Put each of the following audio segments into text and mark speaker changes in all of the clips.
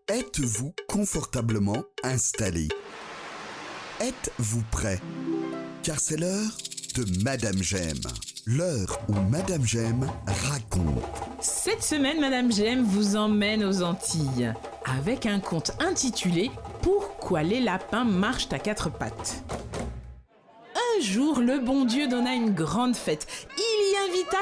Speaker 1: Êtes-vous confortablement installé? Êtes-vous prêt? Car c'est l'heure de Madame J'aime. L'heure où Madame J'aime raconte.
Speaker 2: Cette semaine, Madame J'aime vous emmène aux Antilles avec un conte intitulé « Pourquoi les lapins marchent à quatre pattes ». Un jour, le bon Dieu donna une grande fête. Il y invita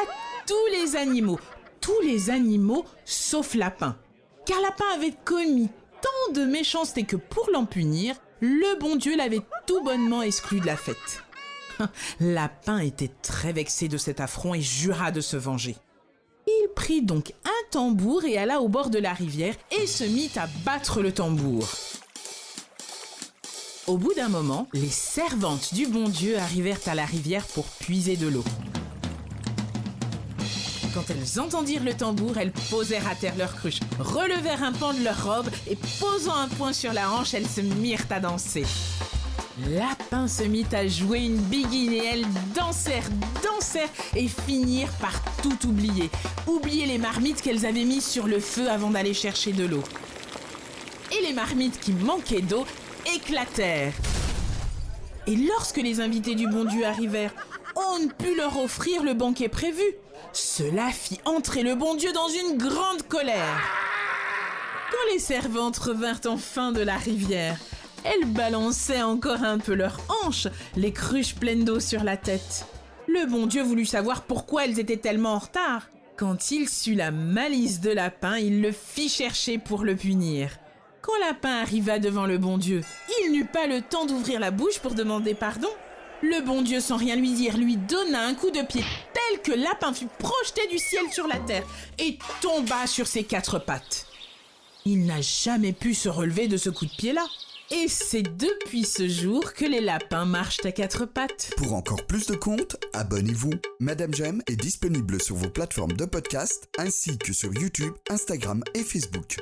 Speaker 2: tous les animaux sauf Lapin. Car Lapin avait commis tant de méchanceté que pour l'en punir, le bon Dieu l'avait tout bonnement exclu de la fête. Lapin était très vexé de cet affront et jura de se venger. Il prit donc un tambour et alla au bord de la rivière et se mit à battre le tambour. Au bout d'un moment, les servantes du bon Dieu arrivèrent à la rivière pour puiser de l'eau. Quand elles entendirent le tambour, elles posèrent à terre leurs cruches, relevèrent un pan de leur robe et posant un poing sur la hanche, elles se mirent à danser. Lapin se mit à jouer une biguine et elles dansèrent et finirent par tout oublier. Oublier les marmites qu'elles avaient mises sur le feu avant d'aller chercher de l'eau. Et les marmites qui manquaient d'eau éclatèrent. Et lorsque les invités du bon Dieu arrivèrent, on ne put leur offrir le banquet prévu. Cela fit entrer le bon Dieu dans une grande colère. Quand les servantes revinrent enfin de la rivière, elles balançaient encore un peu leurs hanches, les cruches pleines d'eau sur la tête. Le bon Dieu voulut savoir pourquoi elles étaient tellement en retard. Quand il sut la malice de Lapin, il le fit chercher pour le punir. Quand Lapin arriva devant le bon Dieu, il n'eut pas le temps d'ouvrir la bouche pour demander pardon. Le bon Dieu, sans rien lui dire, lui donna un coup de pied tel que Lapin fut projeté du ciel sur la terre et tomba sur ses quatre pattes. Il n'a jamais pu se relever de ce coup de pied-là. Et c'est depuis ce jour que les lapins marchent à quatre pattes.
Speaker 1: Pour encore plus de contes, abonnez-vous. Madame J'aime est disponible sur vos plateformes de podcast ainsi que sur YouTube, Instagram et Facebook.